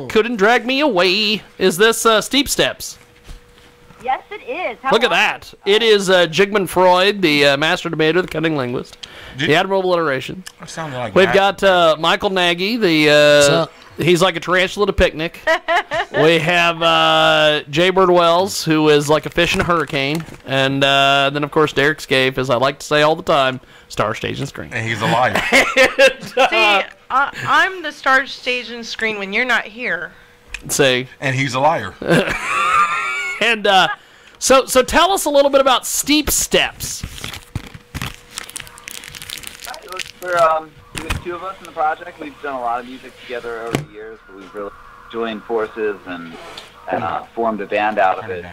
couldn't drag me away. Is this Steep Steps? Yes, it is. Look at that. It is Jigman Freud, the master debater, the cunning linguist, the admirable iteration. That sounded like We've got Michael Nagy, the he's like a tarantula at a picnic. We have Jaybird Wells, who is like a fish in a hurricane. And then, of course, Derek Scaife, as I like to say all the time, Star Stage and Screen. And he's a liar. See, I'm the Star Stage and Screen when you're not here. Say. And he's a liar. And so tell us a little bit about Steep Steps. There's two of us in the project. We've done a lot of music together over the years, but we've really joined forces and formed a band out of it.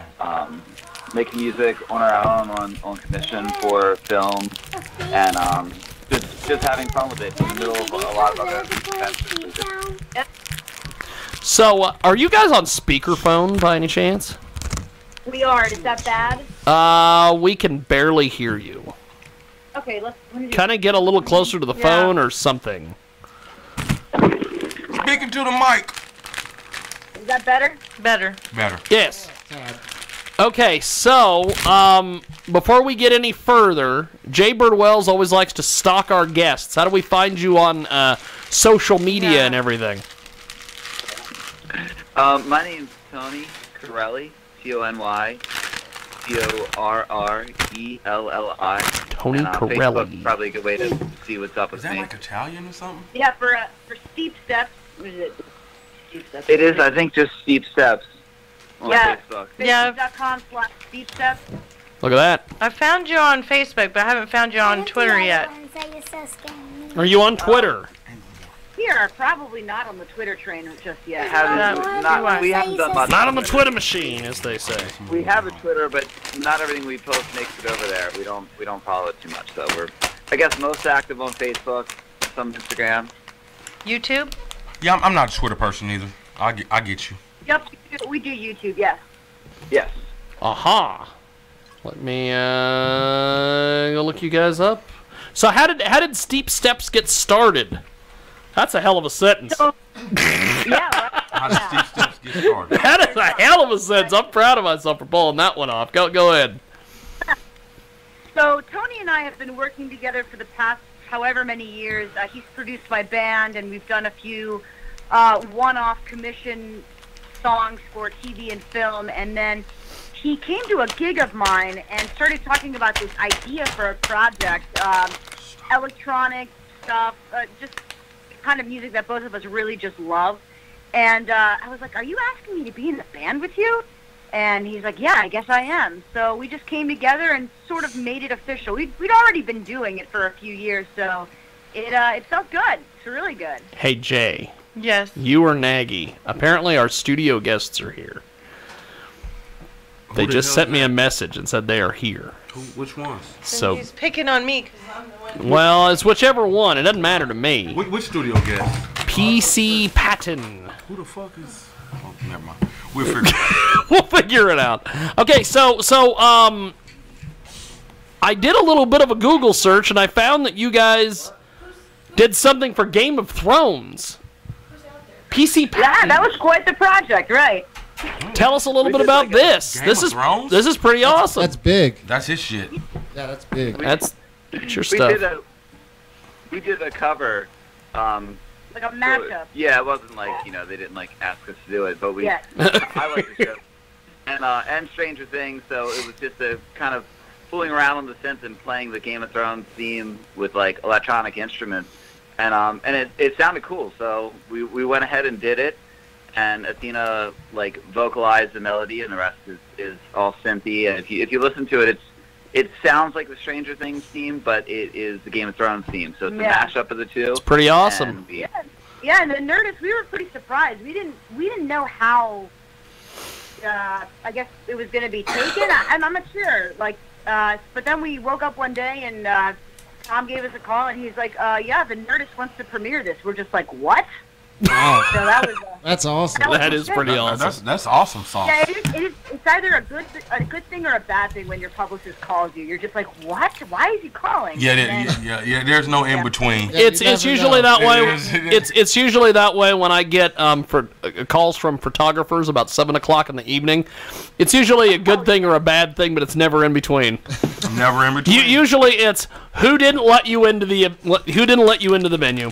Making music on our own, on commission for film, and just having fun with it in the middle of a lot of other adventures. So, are you guys on speakerphone by any chance? We are. Is that bad? We can barely hear you. Okay, let's kind of get a little closer to the phone or something. Speaking to the mic. Is that better? Better. Yes. Okay, so before we get any further, Jaybird Wells always likes to stalk our guests. How do we find you on social media and everything? My name's Tony Corelli, Tony Correlli. Tony Corelli. Facebook's probably a good way to see what's up with me. Is that like Italian or something? Yeah, for Steep Steps. What is it? Steep Steps. It is, I think, just Steep Steps on Facebook. Facebook.com/Steep Steps. Look at that. I found you on Facebook, but I haven't found you on Twitter yet. Are you on Twitter? We are probably not on the Twitter train just yet. We haven't done much. Not on the Twitter machine, as they say. We have a Twitter, but not everything we post makes it over there. We don't follow it too much, so we're, I guess, most active on Facebook, some Instagram. YouTube? Yeah, I'm not a Twitter person either. I get you. Yep, we do YouTube. Yes. Yes. Aha. Let me go look you guys up. So how did Steep Steps get started? That's a hell of a sentence. So, yeah. How did Steep Steps get started? That is a hell of a sentence. I'm proud of myself for pulling that one off. Go ahead. So Tony and I have been working together for the past however many years. He's produced my band, and we've done a few one-off commission songs for TV and film. And then he came to a gig of mine and started talking about this idea for a project, electronic stuff, just kind of music that both of us really just love. And I was like, are you asking me to be in the band with you? And he's like, yeah, I guess I am. So we just came together and sort of made it official. We'd already been doing it for a few years, so it felt good. It's really good. Hey, Jay. Yes. You or Nagy. Apparently our studio guests are here. They just sent me a message and said they are here. Which ones? So he's picking on me because I'm the one. Well, it's whichever one. It doesn't matter to me. Which studio guest? PC Patton. Who the fuck is? Oh, never mind. We'll figure it out. We'll figure it out. Okay, so I did a little bit of a Google search and I found that you guys did something for Game of Thrones. PC Patton. Yeah, that was quite the project, right? Tell us a little bit about this. This is pretty awesome. That's big. That's his shit. Yeah, that's big. That's your stuff. We did a cover. Like a mashup. Yeah, it wasn't like, they didn't like ask us to do it, but I like the show. And Stranger Things, so it was just a kind of fooling around on the synth and playing the Game of Thrones theme with like electronic instruments, and it sounded cool. So we went ahead and did it, and Athena like vocalized the melody, and the rest is all synthy. And if you listen to it, it sounds like the Stranger Things theme, but it is the Game of Thrones theme. So it's a mashup of the two. It's pretty awesome. Yeah, and the Nerdist, we were pretty surprised. We didn't know how. I guess it was going to be taken. I'm not sure. But then we woke up one day and Tom gave us a call and he's like, "Yeah, the Nerdist wants to premiere this." We're just like, "What?" Wow. So that was. That's awesome. That is pretty awesome. That's awesome sauce. Yeah, it's either a good thing or a bad thing when your publicist calls you. You're just like, what? Why is he calling? Yeah. There's no in between. It's usually that way. It is. It's usually that way when I get calls from photographers about 7 o'clock in the evening. It's usually a good thing or a bad thing, but it's never in between. Never in between. Usually it's who didn't let you into the venue.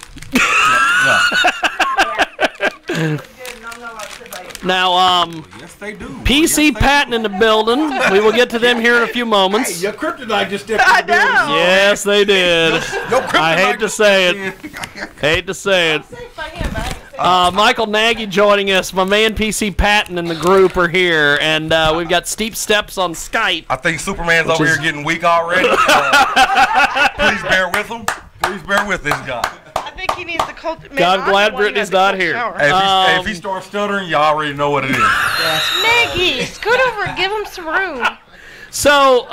Now, yes, they do. PC Patton in the building. We will get to them here in a few moments. Hey, your kryptonite just stepped I in the building. know. Yes, they did. Your kryptonite I hate to say it. Hate to say it. Michael Nagy joining us. My man PC Patton and the group are here, and we've got Steep Steps on Skype. I think Superman's over here getting weak already. Please bear with him. Please bear with this guy. I think he needs to God, I'm glad Brittany's not here. Hey, if he starts stuttering, y'all already know what it is. Nagy, scoot over and give him some room. So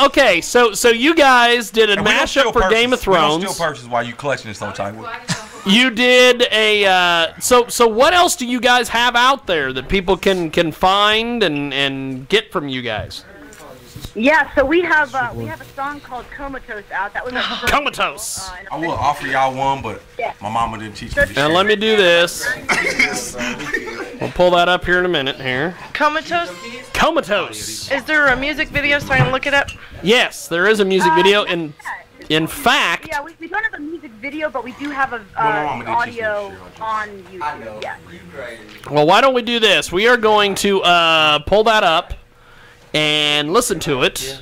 you guys did a mashup for Game of Thrones. We don't steal purses while you collecting it so tight. You did a so what else do you guys have out there that people can find and get from you guys? Yeah, so we have a song called Comatose out. That was our first Comatose. I will offer y'all one, but my mama didn't teach me. Now let me do this. We'll pull that up here in a minute. Here. Comatose. Comatose. Is there a music video so I can look it up? Yes, there is a music video. In fact. Yeah, we don't have a music video, but we do have audio on YouTube. Yeah. Well, why don't we do this? We are going to pull that up and listen to it.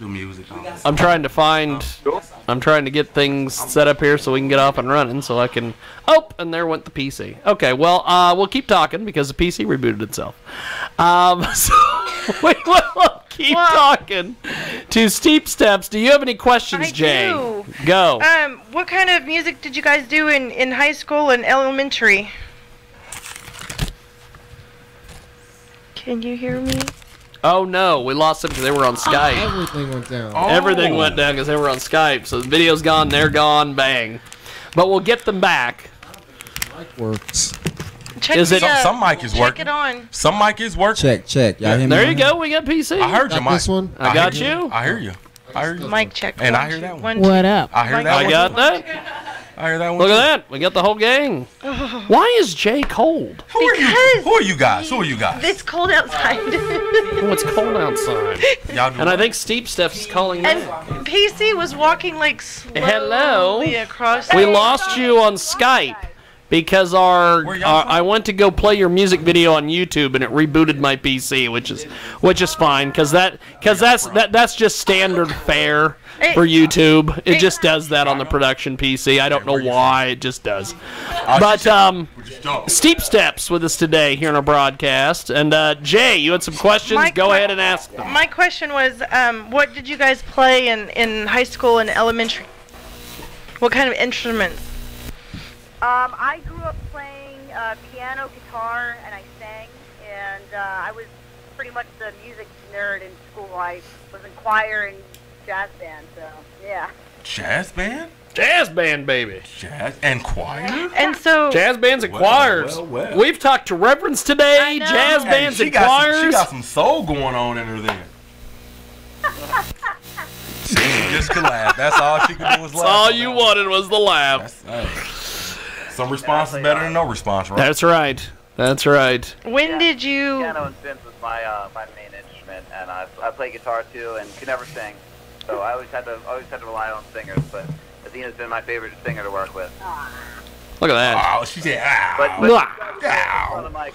Do music. I'm trying to get things set up here so we can get off and running so I can... Oh, and there went the PC. Okay, well, we'll keep talking because the PC rebooted itself. So we will keep talking to Steep Steps. Do you have any questions, Jay? Do. Go. What kind of music did you guys do in high school and elementary? Can you hear me? Oh no, we lost them because they were on Skype. Everything went down. Everything went down because they were on Skype. So the video's gone, they're gone, bang. But we'll get them back. Mic works. Check Is it- Some mic is check working. it on. Some mic is working. Check. Y'all hear me? There you go, we got PC. I heard your Got mic. this one? I got you. I hear you. I hear you. Mic check. And I One, hear two, that one. one, two. What up? I hear that I one. got that. I hear that one. Look at that. We got the whole gang. Why is Jay cold? Who are you guys? Who are you guys? It's cold outside. Oh, it's cold outside. Y'all do And I what? think Steep Steps is calling And me. PC was walking like slowly Hello. across. We lost you on Skype because I went to go play your music video on YouTube and it rebooted my PC, which is fine because that's just standard fare for YouTube. It just does that on the production PC. I don't know why, it just does. But Steep Steps with us today here in our broadcast. And Jay, you had some questions. Go ahead and ask them. My question was, what did you guys play in high school and elementary? What kind of instruments? I grew up playing piano, guitar, and I sang, and I was pretty much the music nerd in school. I was in choir and jazz band, so yeah. Jazz band? Jazz band, baby. Jazz and choir? And so Jazz bands and choirs. well. We've talked to Reverends today. I know. Jazz bands she and got choirs. she got some soul going on in her then. She just could laugh. That's all she could do was laugh. All you wanted was the laugh. Some response is better than no response, right? That's right. That's right. when did you? Piano and synth was my main instrument, and I play guitar too, and could never sing. So I always had to rely on singers. But Athena's been my favorite singer to work with. Look at that. Oh, she said, ow. But Ow. on the mic,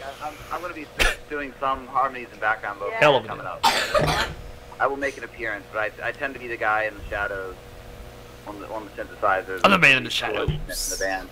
I'm going to be doing some harmonies and background vocals Hell of a coming up. I will make an appearance, but I tend to be the guy in the shadows on the synthesizers. I'm the man in the shadows. In the band.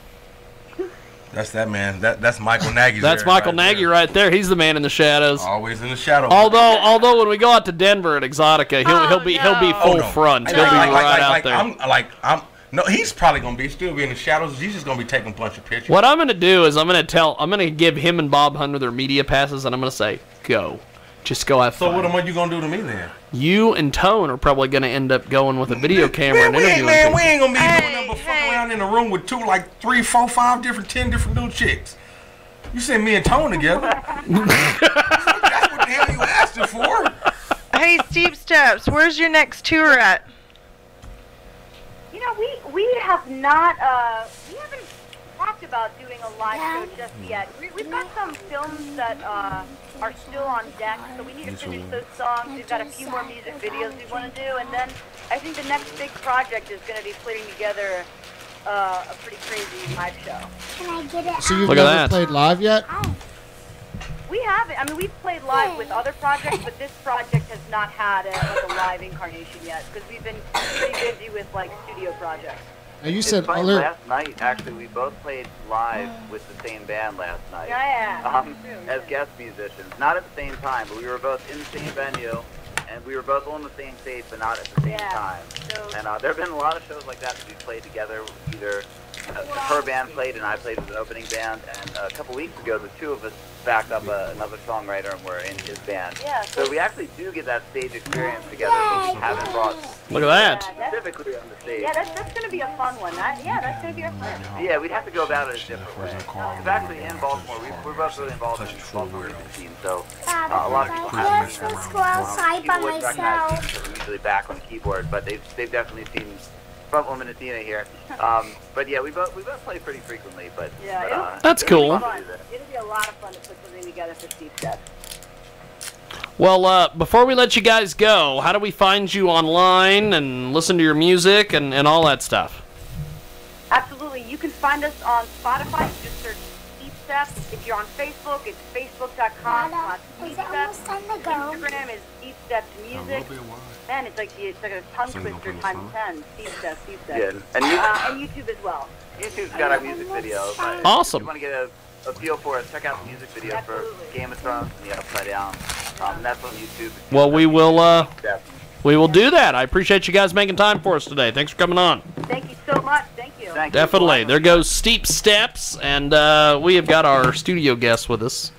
That's that man. That's Michael Nagy. That's Michael Nagy right there. He's the man in the shadows. Always in the shadows. Although when we go out to Denver at Exotica, he'll be full front. He'll be right out there. No, he's probably gonna still be in the shadows. He's just gonna be taking a bunch of pictures. What I'm gonna do is I'm gonna give him and Bob Hunter their media passes, and I'm gonna say, go. Just go have So fun. what am you gonna do to me then? You and Tone are probably going to end up going with a video camera and interviewing we people. ain't gonna be doing nothing but fucking around in a room with 2, like 3, 4, 5 different, 10 different little chicks. You send me and Tone together. That's what the hell you asked it for. Hey, Steep Steps, where's your next tour at? You know, we have not, we haven't talked about doing a live show just yet. We've got some films that are still on deck, so we need to finish those songs. We've got a few more music videos we want to do, and then I think the next big project is going to be putting together a pretty crazy live show. Can I get it? So you've Look at never that. played live yet? We haven't. I mean, we've played live with other projects, but this project has not had a live incarnation yet because we've been pretty busy with like studio projects. Now you It's said funny, other. last night, actually, we both played live with the same band last night. Yeah. As guest musicians. Not at the same time, but we were both in the same venue, and we were both on the same stage, but not at the same time. So, And there have been a lot of shows like that that we played together. Either her band played and I played with an opening band. And a couple weeks ago, the two of us backed up another songwriter and we're in his band. Yeah. So we actually do get that stage experience together, but we haven't brought Look at that. specifically on the stage. yeah, that's going to be a fun one. That's going to be a fun one. Yeah, we'd have to go about it a different way. It's actually in Baltimore. We're both really involved in the Baltimore music scene, so a lot of people have Let's just go outside by people would recognize myself. me because I'm usually back on the keyboard, but they've definitely seen front woman Athena here. But yeah, we both play pretty frequently. But Yeah, That's it'll cool. be fun. It'll be a lot of fun to put something together for Steve Steps. Well, before we let you guys go, how do we find you online and listen to your music and all that stuff? Absolutely. You can find us on Spotify. Just search Steve Steps. If you're on Facebook, it's facebook.com/Steve Is it Steps. almost time to go? Instagram is Steve Steps Music. Man, it's like a tongue twister times 10. Steve Steps, Steve Steps. Yeah, And YouTube as well. YouTube's got our music video. But Awesome. If you want to get a feel for it, check out the music video for Game of Thrones and the Upside Down. And that's on YouTube. Well, we will Steps. do that. I appreciate you guys making time for us today. Thanks for coming on. Thank you so much. Thank you. Thank you. Definitely. There goes Steep Steps, and we have got our studio guest with us.